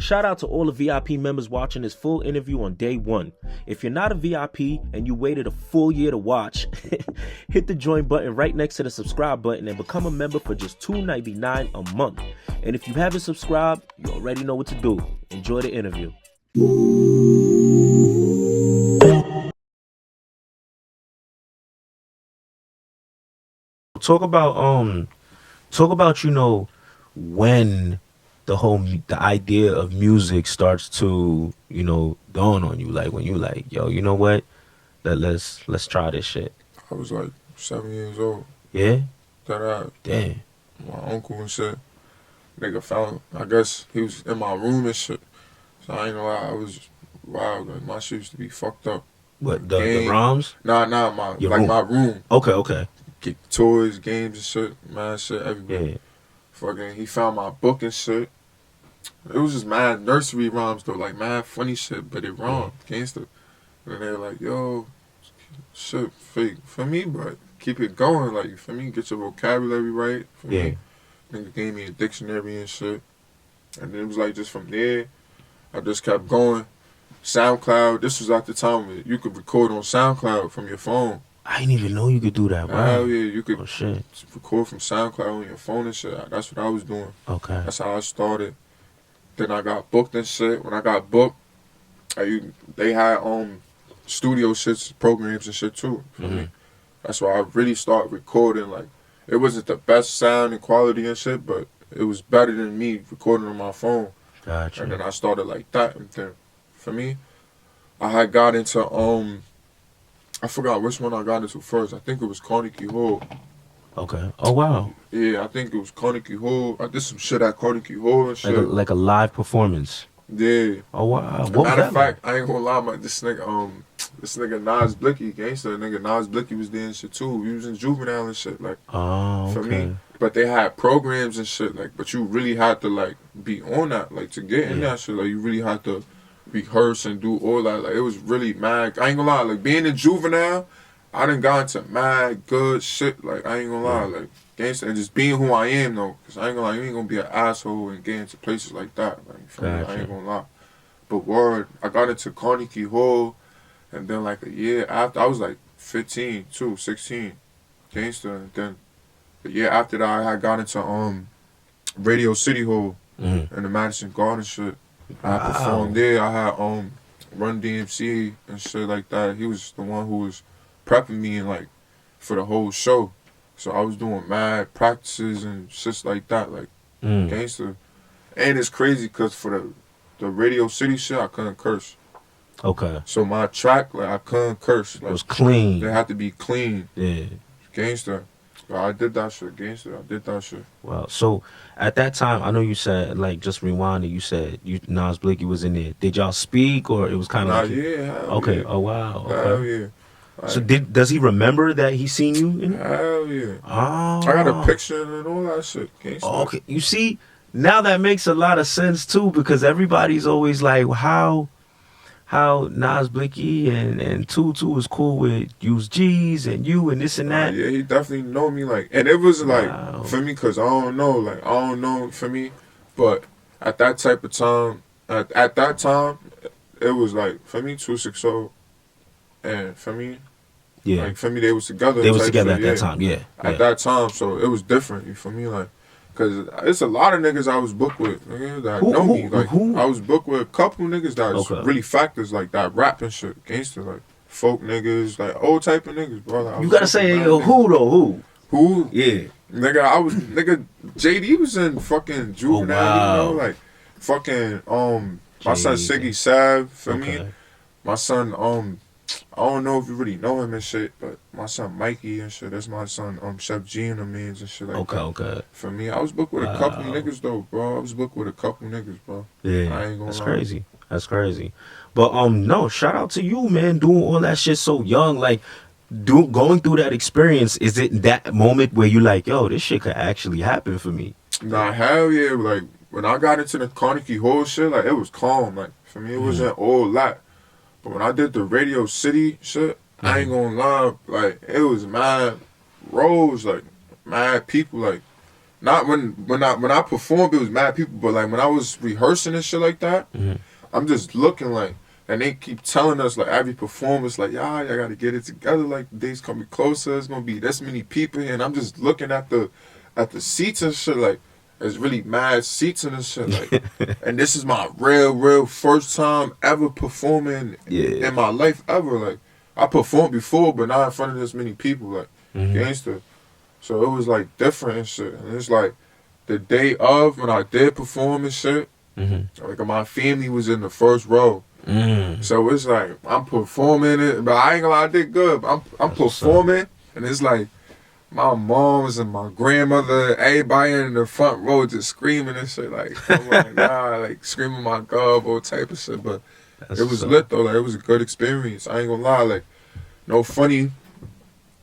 Shout out to all the VIP members watching this full interview on day one. If you're not a VIP and you waited a full year to watch, hit the join button right next to the subscribe button and become a member for just $2.99 a month. And if you haven't subscribed, you already know what to do. Enjoy the interview. Talk about when the idea of music starts to dawn on you, like when you like, yo, you know what, let's try this shit. I was like 7 years old. Yeah. Damn. My uncle and shit, nigga found, I guess he was in my room and shit. So I ain't gonna lie, I was wild. Like my shit used to be fucked up. What, the ROMs? Nah, my room. Okay. Get toys, games and shit, mad shit, everything. Yeah. Fucking, he found my book and shit. It was just mad nursery rhymes though, like mad funny shit, but it rhymed, gangster. And they were like, yo, shit fake for me, but keep it going, like, for me, get your vocabulary right. For me, nigga gave me a dictionary and shit. And then it was like, just from there, I just kept going. SoundCloud, this was at the time where you could record on SoundCloud from your phone. I didn't even know you could do that. Wow. Hell yeah, you could record from SoundCloud on your phone and shit. That's what I was doing. Okay. That's how I started. Then I got booked and shit. When I got booked, they had studio shits, programs and shit too. For me. That's why I really started recording. Like, it wasn't the best sound and quality and shit, but it was better than me recording on my phone. Gotcha. And then I started like that. And then, for me, I had got into I forgot which one I got into first. I think it was Carnegie Hall. Okay. Oh wow. Yeah, I think it was Carnegie Hall. I did some shit at Carnegie Hall and shit. Like a live performance. Yeah. Oh wow. Matter of fact, I ain't gonna lie, this nigga Nas Blixky, gangster nigga Nas Blixky was there and shit too. He was in Juv3nil3 and shit, like, for me. But they had programs and shit, like, but you really had to like be on that, like, to get in that shit. Like, you really had to rehearse and do all that. Like, it was really mad. I ain't gonna lie, like, being in Juv3nil3, I done got into mad good shit. Like, I ain't gonna lie, like, gangster, and just being who I am though. Cause I ain't gonna lie, you ain't gonna be an asshole and get into places like that. Like, I ain't gonna lie. But word, I got into Carnegie Hall, and then like a year after, I was like 15 too, 16, gangster. And then the year after that, I had got into Radio City Hall in the Madison Garden shit. I performed there. I had Run DMC and shit like that. He was the one who was prepping me and like for the whole show. So I was doing mad practices and shit like that, like gangster. And it's crazy because for the Radio City shit, I couldn't curse. Okay. So my track, like, I couldn't curse. Like, it was clean. They had to be clean. Yeah. Gangster. But I did that shit, gangster. I did that shit. Wow. So at that time, I know you said, like, just rewinding, you said Nas Blixky was in there. Did y'all speak, or it was kind of Okay. Yeah. Oh wow. Okay. Hell yeah. Like, so does he remember that he seen you in it? Hell yeah. Oh. I got a picture and all that shit, gangster. Okay. You see, now that makes a lot of sense too, because everybody's always like, how Nas Blixky and Tutu is cool with Use G's and you and this and that. Yeah, he definitely know me, like, and it was like, for me, cause I don't know for me, but at that type of time, at that time, it was like, for me, 260, and for me, like, for me, they was together. They was together at that time, At that time, so it was different, you feel me, like, cause it's a lot of niggas I was booked with, nigga, that know me. Like, I was booked with a couple niggas that was really factors, like, that rap and shit, gangster, like, folk niggas, like, old type of niggas, bro. Like, you gotta say who though, who? Yeah. Nigga, Jaydee was in fucking Juv3nil3, you know, like, fucking, my son Siggy Sav, for me, my son, I don't know if you really know him and shit, but my son Mikey and shit, that's my son, Chef G and the mans and shit like that. Okay. For me, I was booked with a couple niggas though, bro. I was booked with a couple niggas, bro. Yeah. I ain't gonna lie. Crazy. That's crazy. But no, shout out to you, man, doing all that shit so young. Like, going through that experience, is it that moment where you like, yo, this shit could actually happen for me? Nah, hell yeah. Like, when I got into the Carnegie Hall shit, like, it was calm. Like, for me, it wasn't all that. But when I did the Radio City shit, I ain't gonna lie, like, it was mad roads, like, mad people, like, not when I performed, it was mad people, but like when I was rehearsing and shit like that, I'm just looking like, and they keep telling us like every performance, like, y'all gotta get it together, like the days coming closer, it's gonna be this many people here, and I'm just looking at the seats and shit, like there's really mad seats and shit, like, and this is my real first time ever performing in my life ever, like I performed before, but not in front of this many people, like gangster. So it was like different and shit. And it's like the day of when I did perform and shit, like my family was in the first row. So it's like I'm performing it, but I ain't gonna lie, I did good. But I'm performing, and it's like my moms and my grandmother, everybody in the front row just screaming and shit, like, oh my God, like screaming my God, all type of shit. But it was lit though, like it was a good experience. I ain't gonna lie, like no funny.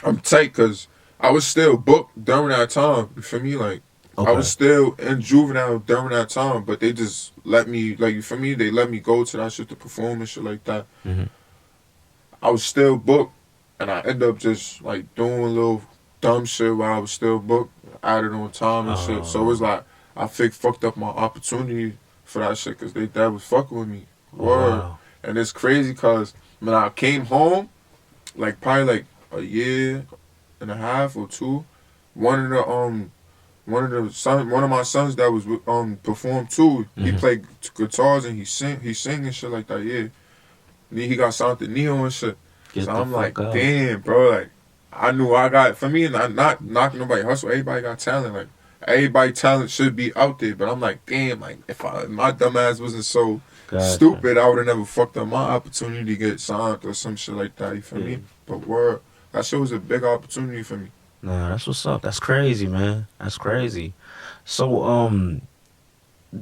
I'm tight because I was still booked during that time. You feel me? Like I was still in Juvenile during that time, but they just let me, like, you feel me? They let me go to that shit to perform and shit like that. I was still booked, and I ended up just like doing a little dumb shit while I was still booked, added on time and shit. So it was like I fucked up my opportunity for that shit because they dad was fucking with me. Word. And it's crazy because when I came home, like probably like a year and a half or two, one of my sons that was performed too, he played guitars and he sing and shit like that. And he got signed to Neo and shit. So I'm like, damn, bro, like I knew I got, for me, and I'm not knocking nobody hustle, everybody got talent, like everybody talent should be out there, but I'm like, damn, like if my dumb ass wasn't so stupid, I would have never fucked up my opportunity to get signed or some shit like that, you feel me? But word, that shit was a big opportunity for me. Nah, that's what's up. That's crazy, man. That's crazy. So,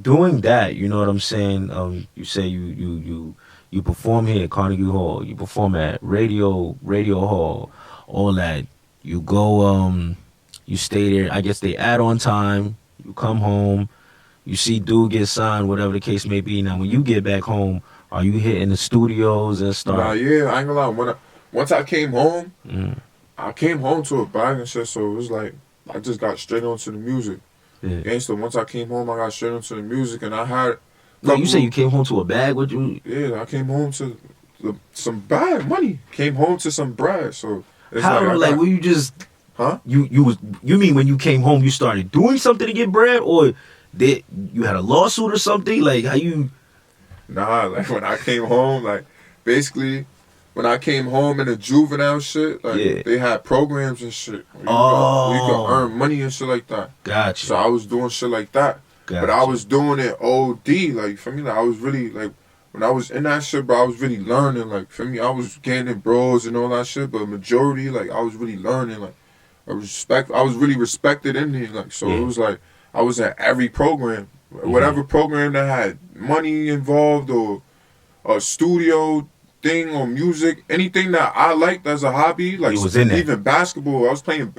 doing that, you know what I'm saying? You say you perform here at Carnegie Hall. You perform at Radio Hall. All that. You go. You stay there. I guess they add on time. You come home. You see dude get signed, whatever the case may be. Now, when you get back home, are you hitting the studios and stuff? Nah, yeah, I ain't gonna lie. Once I came home. I came home to a bag and shit, so it was like I just got straight onto the music. So once I came home, I got straight onto the music, and I had. No, you say you came home to a bag? What you? Yeah, I came home to some bag money. Came home to some bread. So it's how like were you just? Huh? You mean when you came home you started doing something to get bread, or did you had a lawsuit or something? Like how you? Nah, like when I came home, like basically. When I came home in the juvenile shit, like they had programs and shit. You could earn money and shit like that. Gotcha. So I was doing shit like that. But I was doing it OD, like, for me, like, I was really, like, when I was in that shit, bro, I was really learning, like, for me, I was getting bros and all that shit, but majority, like, I was really learning, like, I was really respected in here, like, so it was like, I was at every program, whatever program that had money involved or a studio thing or music, anything that I liked as a hobby, like even basketball, I was playing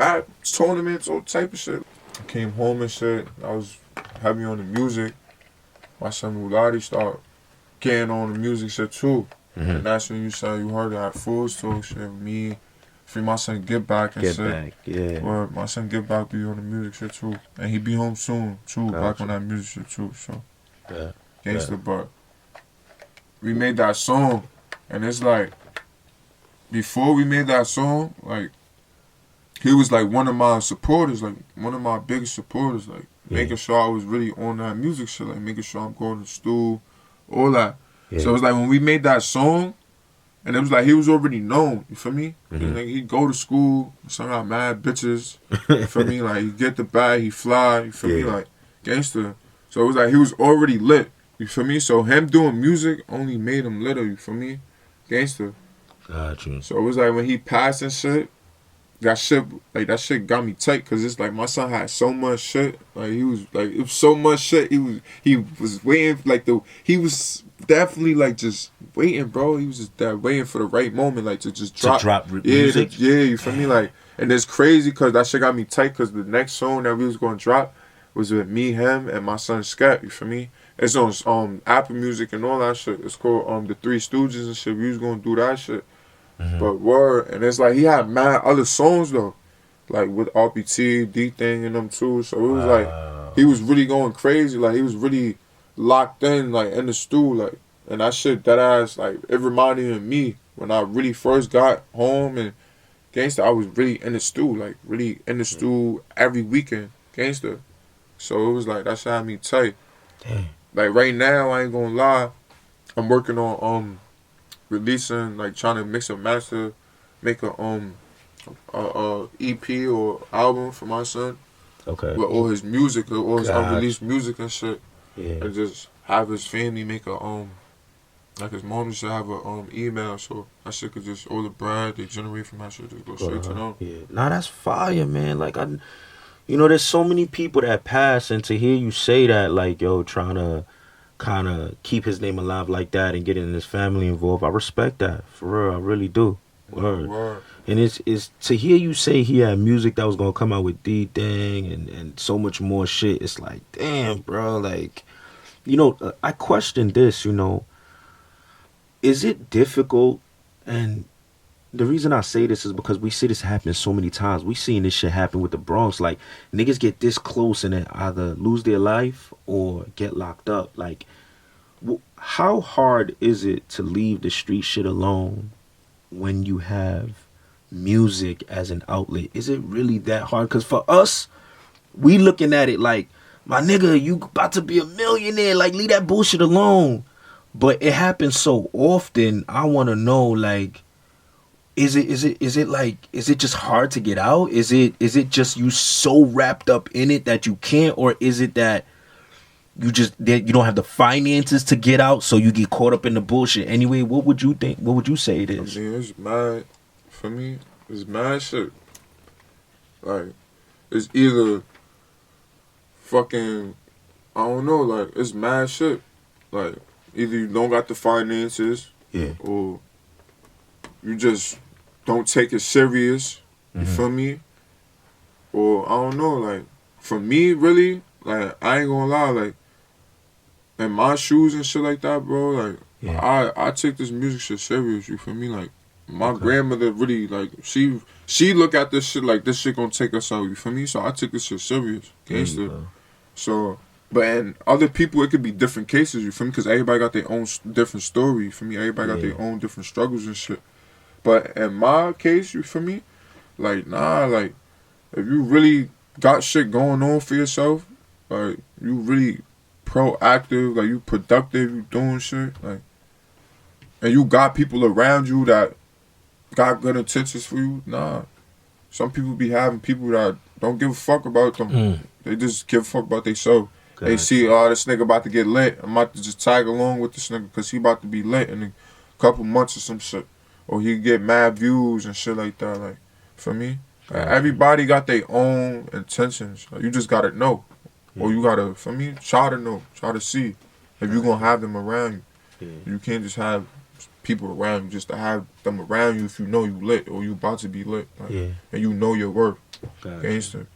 tournaments, all type of shit. I came home and shit, I was heavy on the music. My son Woo Lotti started getting on the music shit too. And that's when you heard that Fools Talk shit with me, my son Get Back and shit. Or my son Get Back be on the music shit too. And he be home soon too, back on that music shit too, so. Gangsta, but we made that song. And it's like, before we made that song, like, he was like one of my supporters, like one of my biggest supporters, like making sure I was really on that music shit, like making sure I'm going to school, all that. So it was like when we made that song, and it was like he was already known, you feel me? Like, he'd go to school, son got mad bitches, you feel me? Like, he get the bag, he fly, you feel me? Like, gangster. So it was like he was already lit, you feel me? So him doing music only made him litter, you feel me? Gangster. Gotcha. So it was like when he passed and shit, that shit got me tight, cause it's like my son had so much shit. Like he was like, it was so much shit. He was waiting, like he was definitely like just waiting, bro. He was just waiting for the right moment, like to just drop music. You feel me? Like, and it's crazy cause that shit got me tight, cause the next song that we was gonna drop was with me, him, and my son Scat. You feel me? It's on Apple Music and all that shit. It's called the Three Stooges and shit. We was gonna do that shit. But word, and it's like he had mad other songs though. like with RPT, D-Thing and them too. So it was like, he was really going crazy. Like, he was really locked in, like, in the stool. Like, and that shit, that ass, like, it reminded me of me when I really first got home and gangster. I was really in the stool, like, really in the stool every weekend, gangster. So it was like, that shit had me tight. Damn. Like, right now, I ain't gonna lie, I'm working on releasing, like, trying to mix and master, make a EP or album for my son. Okay. With all his music, all his Gotcha. unreleased music and shit. Yeah. And just have his family make a like his mom used to have a email, so that shit could just, all the bread they generate from that shit just go straight to them. Yeah. Nah, that's fire, man. Like, you know, there's so many people that pass, and to hear you say that, like, yo, trying to kind of keep his name alive like that and getting his family involved, I respect that. For real, I really do. Word. Word. And it's to hear you say he had music that was gonna come out with D-Thing and so much more shit. It's like, damn, bro. Like, you know, I question this. You know, is it difficult? And the reason I say this is because we see this happen so many times. We seen this shit happen with the Bronx. Like, niggas get this close and then either lose their life or get locked up. Like, how hard is it to leave the street shit alone when you have music as an outlet? Is it really that hard? Because for us, we looking at it like, my nigga, you about to be a millionaire, like, leave that bullshit alone. But it happens so often. I want to know, like, is it just hard to get out? Is it just you so wrapped up in it that you can't? Or is it that you don't have the finances to get out, so you get caught up in the bullshit anyway? What would you think? What would you say it is? I mean, it's mad. For me, it's mad shit. Like, it's either fucking, I don't know, like, it's mad shit. Like, either you don't got the finances, yeah, or you just don't take it serious, you feel me? Or, I don't know, like, for me, really, like, I ain't gonna lie, like, in my shoes and shit like that, bro, like, yeah. I take this music shit serious, you feel me? Like, my grandmother really, like, she look at this shit like, this shit gonna take us out, you feel me? So I take this shit serious, gangster. So, but in other people, it could be different cases, you feel me? Because everybody got their own different story, you feel me? Everybody got their own different struggles and shit. But in my case, you feel me? Like, nah, like, if you really got shit going on for yourself, like, you really proactive, like, you productive, you doing shit, like, and you got people around you that got good intentions for you, nah. Some people be having people that don't give a fuck about them. They just give a fuck about themselves. Gotcha. They see, oh, this nigga about to get lit. I'm about to just tag along with this nigga because he about to be lit in a couple months or some shit. Or he get mad views and shit like that. Like, for me, like, everybody got their own intentions. Like, you just gotta know. Or you gotta, for me, try to know. Try to see if you gonna have them around you. You can't just have people around you just to have them around you if you know you lit or you about to be lit. Like, and you know your worth. Gangster.